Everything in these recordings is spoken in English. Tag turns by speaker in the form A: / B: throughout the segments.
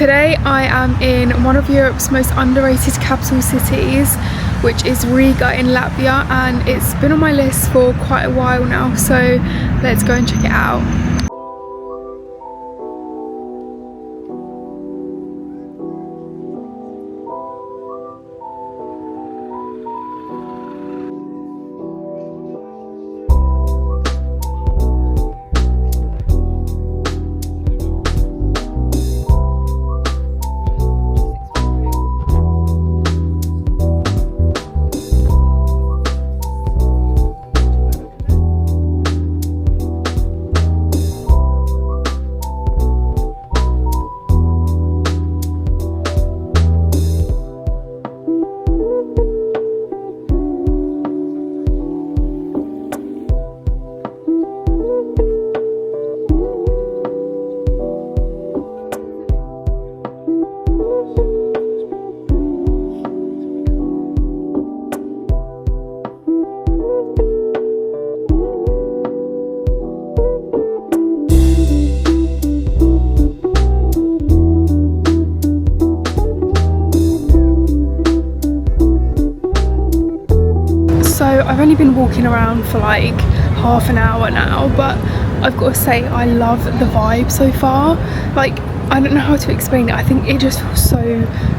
A: Today I am in one of Europe's most underrated capital cities, which is Riga in Latvia, and it's been on my list for quite a while now, so let's go and check it out. I've only been walking around for like half an hour now, but I've got to say I love the vibe so far. Like, I don't know how to explain it. I think it just feels so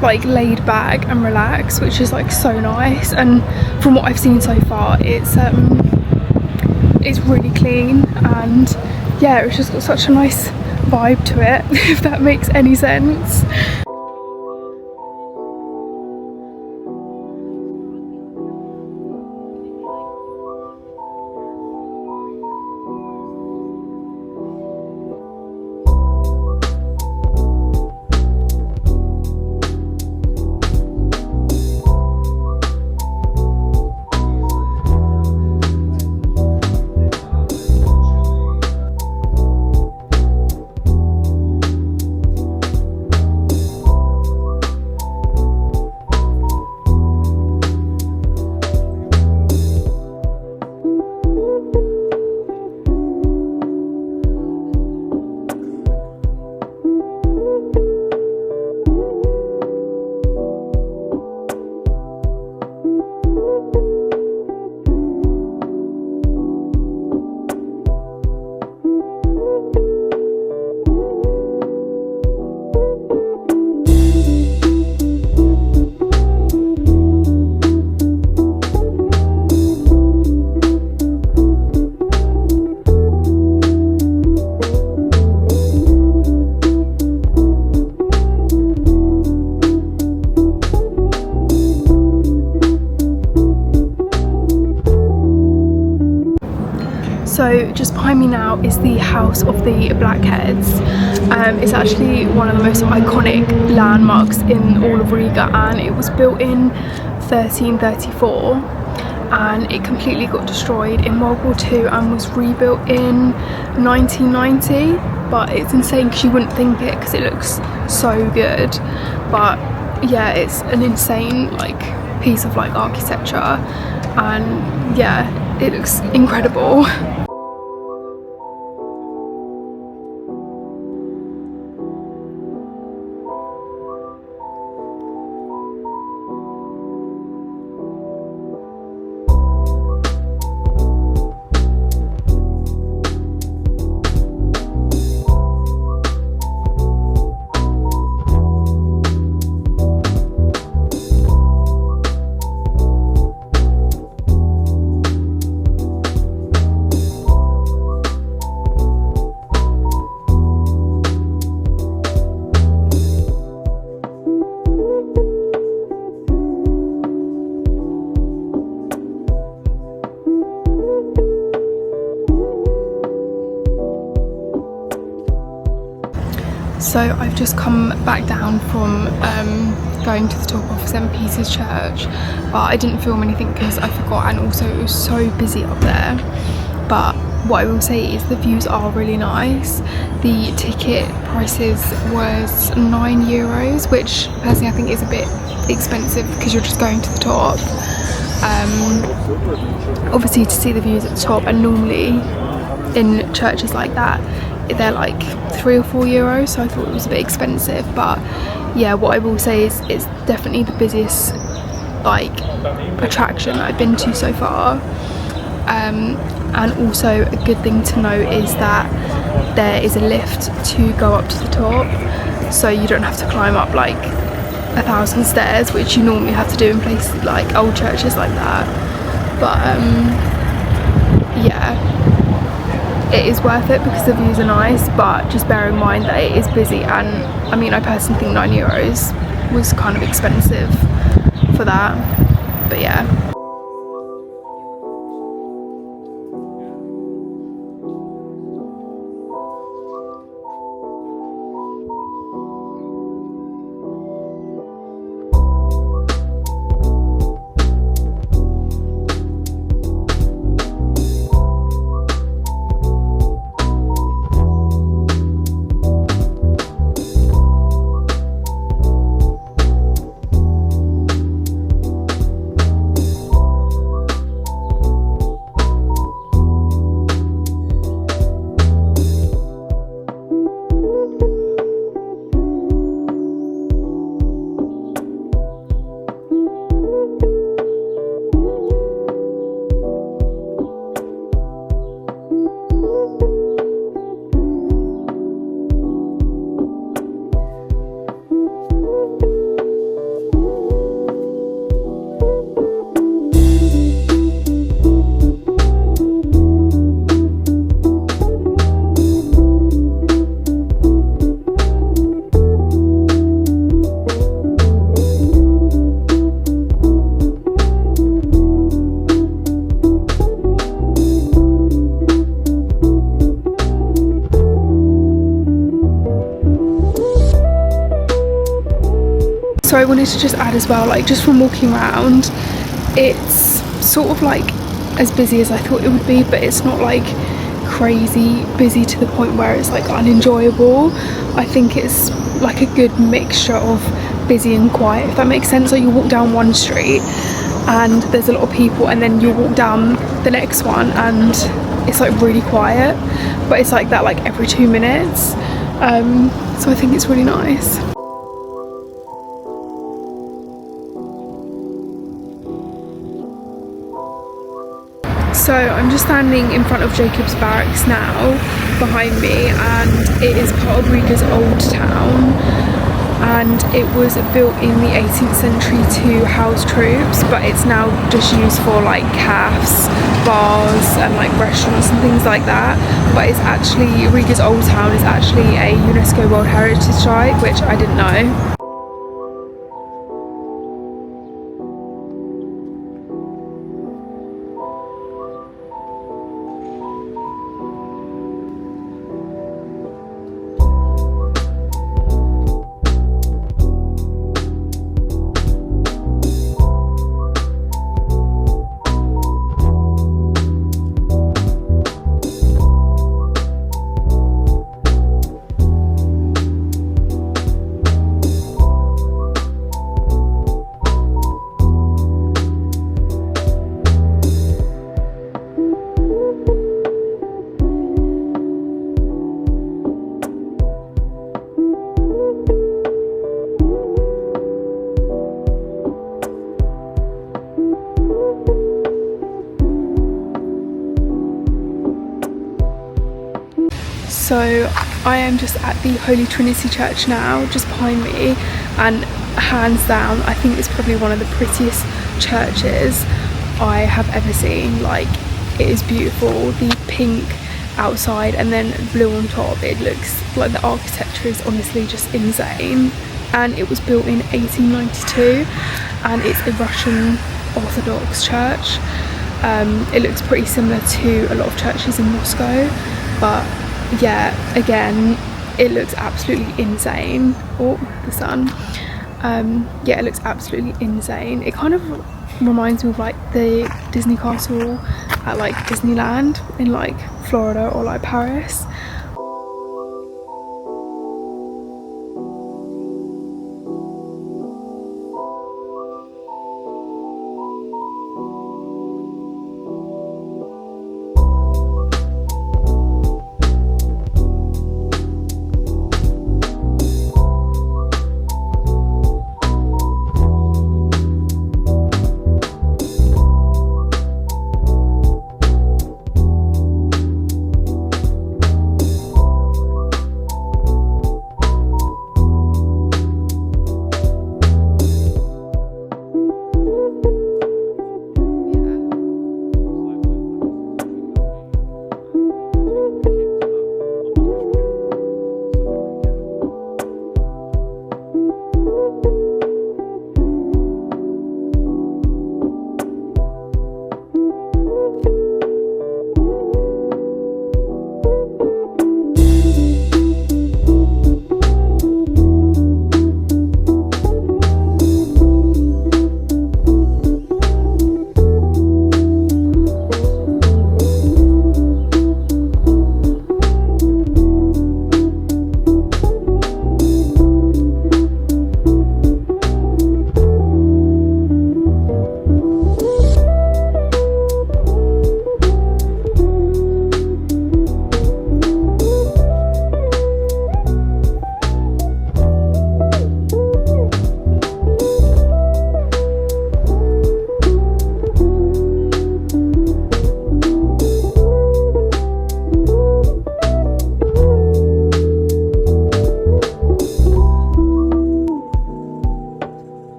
A: like laid back and relaxed, which is like so nice. And from what I've seen so far, it's really clean, and yeah, it's just got such a nice vibe to it, if that makes any sense. So just behind me now is the house of the Blackheads. It's actually one of the most iconic landmarks in all of Riga, and it was built in 1334, and it completely got destroyed in World War II and was rebuilt in 1990. But it's insane because you wouldn't think it because it looks so good. But yeah, it's an insane like piece of like architecture, and yeah, it looks incredible. So I've just come back down from going to the top of St. Peter's Church, but I didn't film anything because I forgot, and also it was so busy up there. But what I will say is the views are really nice. The ticket prices was €9, which personally I think is a bit expensive because you're just going to the top. Obviously to see the views at the top, and normally in churches like that they're like €3 or €4, so I thought it was a bit expensive. But yeah, what I will say is it's definitely the busiest like attraction that I've been to so far. And also a good thing to note is that there is a lift to go up to the top, so you don't have to climb up like 1,000 stairs, which you normally have to do in places like old churches like that. But yeah, it is worth it because the views are nice, but just bear in mind that it is busy, and I mean, I personally think €9 was kind of expensive for that, but yeah. So I wanted to just add as well, like just from walking around, it's sort of like as busy as I thought it would be, but it's not like crazy busy to the point where it's like unenjoyable. I think it's like a good mixture of busy and quiet, if that makes sense. Like you walk down one street and there's a lot of people, and then you walk down the next one and it's like really quiet, but it's like that like every 2 minutes. So I think it's really nice. So I'm just standing in front of Jacob's Barracks now, behind me, and it is part of Riga's old town, and it was built in the 18th century to house troops, but it's now just used for like cafes, bars and like restaurants and things like that. But it's actually, Riga's old town is actually a UNESCO World Heritage Site, which I didn't know. So I am just at the Holy Trinity Church now, just behind me, and hands down I think it's probably one of the prettiest churches I have ever seen. Like, it is beautiful, the pink outside and then blue on top. It looks like the architecture is honestly just insane, and it was built in 1892 and it's a Russian Orthodox church. It looks pretty similar to a lot of churches in Moscow, but yeah, again, it looks absolutely insane. Oh, the sun. Yeah, it looks absolutely insane. It kind of reminds me of like the Disney castle at like Disneyland in like Florida or like Paris.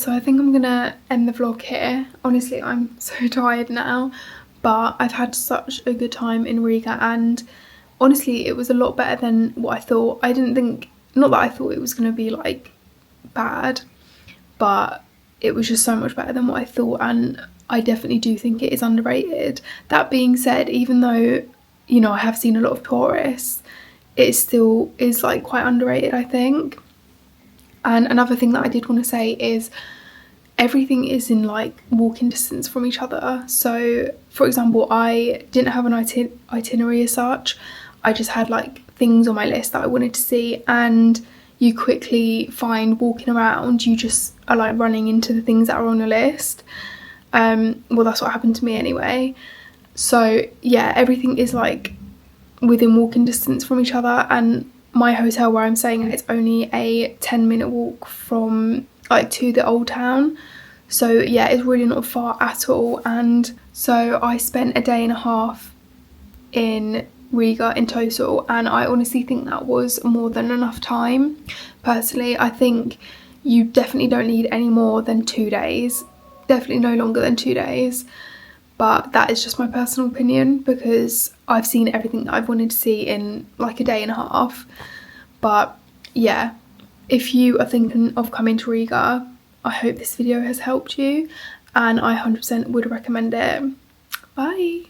A: so I think I'm gonna end the vlog here. Honestly, I'm so tired now, but I've had such a good time in Riga, and honestly it was a lot better than what I thought. I didn't think, not that I thought it was gonna be like bad, but it was just so much better than what I thought, and I definitely do think it is underrated. That being said, even though, you know, I have seen a lot of tourists, it still is like quite underrated, I think. And another thing that I did want to say is everything is in like walking distance from each other. So for example, I didn't have an itinerary as such. I just had like things on my list that I wanted to see, and you quickly find walking around, you just are like running into the things that are on your list. Well, that's what happened to me anyway. So yeah, everything is like within walking distance from each other, and my hotel where I'm staying at, it's only a 10-minute walk from like to the old town. So yeah, it's really not far at all. And so I spent a day and a half in Riga in total, and I honestly think that was more than enough time. Personally, I think you definitely don't need any more than 2 days, definitely no longer than 2 days. But that is just my personal opinion, because I've seen everything that I've wanted to see in like a day and a half. But yeah, if you are thinking of coming to Riga, I hope this video has helped you, and I 100% would recommend it. Bye.